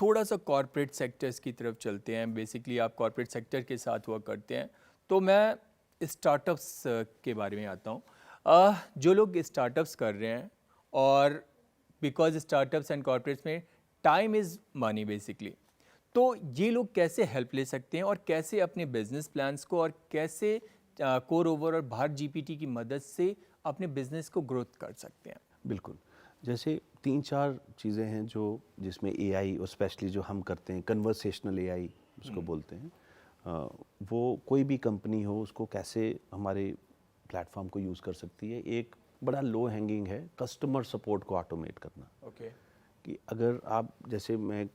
थोड़ा सा corporate sectors की तरफ चलते हैं। बेसिकली आप कॉरपोरेट सेक्टर के साथ वर्क करते हैं, तो मैं स्टार्टअप्स के बारे में आता हूँ। जो लोग स्टार्टअप्स कर रहे हैं, और बिकॉज स्टार्टअप्स एंड कॉरपोरेट्स में टाइम इज़ मनी बेसिकली, तो ये लोग कैसे हेल्प ले सकते हैं और कैसे अपने बिजनेस प्लान्स को और कैसे कोर ओवर और भारत जीपीटी की मदद से अपने बिजनेस को ग्रोथ कर सकते हैं? बिल्कुल। जैसे 3-4 चीज़ें हैं जो जिसमें एआई और स्पेशली जो हम करते हैं कन्वर्सेशनल एआई उसको बोलते हैं, वो कोई भी कंपनी हो उसको कैसे हमारे प्लेटफॉर्म को यूज़ कर सकती है। एक बड़ा लो हैंगिंग है कस्टमर सपोर्ट को ऑटोमेट करना। ओके। कि अगर आप, जैसे मैं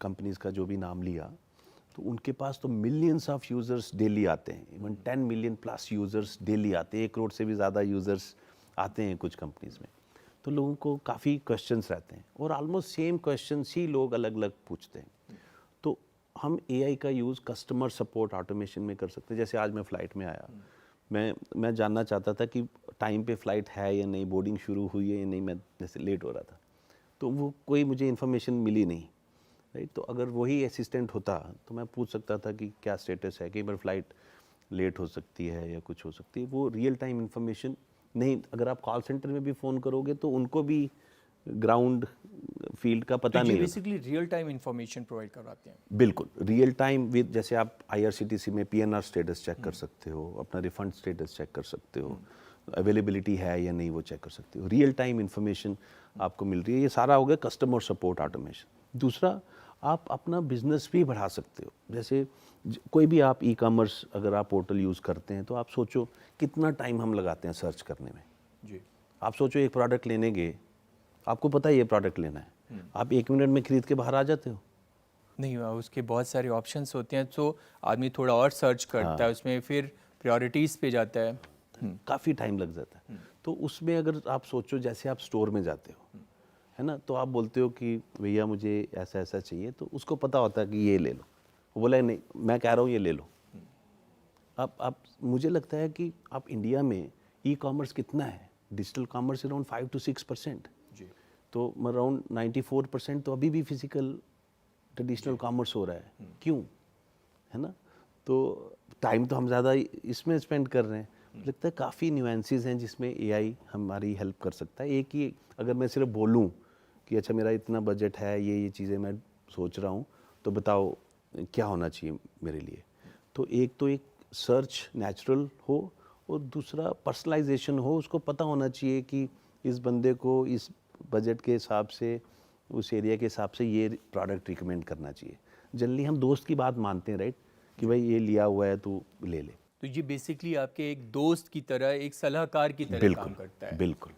कंपनीज का जो भी नाम लिया, तो उनके पास तो मिलियंस ऑफ यूज़र्स डेली आते हैं, even 10 million plus users daily आते हैं, 1 करोड़ से भी ज़्यादा यूज़र्स आते हैं कुछ कंपनीज में। तो लोगों को काफ़ी क्वेश्चंस रहते हैं और ऑलमोस्ट सेम क्वेश्चंस ही लोग अलग अलग पूछते हैं। तो हम एआई का यूज़ कस्टमर सपोर्ट ऑटोमेशन में कर सकते हैं। जैसे आज मैं फ़्लाइट में आया, मैं जानना चाहता था कि टाइम पे फ़्लाइट है या नहीं, बोर्डिंग शुरू हुई है या नहीं, मैं जैसे लेट हो रहा था, तो वो कोई मुझे इन्फॉर्मेशन मिली नहीं, राइट। तो अगर वही असिस्टेंट होता तो मैं पूछ सकता था कि क्या स्टेटस है, कई बार फ़्लाइट लेट हो सकती है या कुछ हो सकती है। वो रियल टाइम इन्फॉर्मेशन नहीं, अगर आप कॉल सेंटर में भी फ़ोन करोगे तो उनको भी ग्राउंड फील्ड का पता तो नहीं ये होता। Basically real time information provide करवाते हैं। बिल्कुल रियल टाइम विद, जैसे आप आईआरसीटीसी में पीएनआर स्टेटस चेक कर सकते हो, अपना रिफंड स्टेटस चेक कर सकते हो, अवेलेबिलिटी है या नहीं वो चेक कर सकते हो। रियल टाइम इन्फॉर्मेशन आपको मिल रही है। ये सारा हो गया कस्टमर सपोर्ट ऑटोमेशन। दूसरा, आप अपना बिजनेस भी बढ़ा सकते हो। जैसे कोई भी आप ई कॉमर्स अगर आप पोर्टल यूज़ करते हैं तो आप सोचो कितना टाइम हम लगाते हैं सर्च करने में। जी। आप सोचो एक प्रोडक्ट लेने गए, आपको पता है ये प्रोडक्ट लेना है, आप 1 मिनट में खरीद के बाहर आ जाते हो। नहीं, उसके बहुत सारे ऑप्शंस होते हैं, तो आदमी थोड़ा और सर्च करता है उसमें, फिर प्रायोरिटीज़ पे जाता है। काफ़ी टाइम लग जाता है। तो उसमें अगर आप सोचो जैसे आप स्टोर में जाते हो, है ना, तो आप बोलते हो कि भैया मुझे ऐसा ऐसा चाहिए, तो उसको पता होता है कि ये ले लो। वो बोला नहीं, मैं कह रहा हूँ ये ले लो। अब मुझे लगता है कि आप इंडिया में ई कॉमर्स कितना है, डिजिटल कॉमर्स अराउंड 5 to 6%। जी। तो अराउंड 94% तो अभी भी फिजिकल ट्रेडिशनल कॉमर्स हो रहा है। क्यों, है ना। तो टाइम तो हम ज़्यादा इसमें स्पेंड कर रहे हैं। लगता है काफ़ी न्यूएंसेस हैं जिसमें एआई हमारी हेल्प कर सकता है। एक ही अगर मैं सिर्फ बोलूं कि अच्छा मेरा इतना बजट है, ये चीज़ें मैं सोच रहा हूं, तो बताओ क्या होना चाहिए मेरे लिए। तो एक सर्च नेचुरल हो, और दूसरा पर्सनलाइजेशन हो। उसको पता होना चाहिए कि इस बंदे को इस बजट के हिसाब से, उस एरिया के हिसाब से ये प्रोडक्ट रिकमेंड करना चाहिए। जनरली हम दोस्त की बात मानते हैं, राइट, कि भाई ये लिया हुआ है तो ले ले। तो ये बेसिकली आपके एक दोस्त की तरह, एक सलाहकार की तरह काम बिल्कुल करता है। बिल्कुल।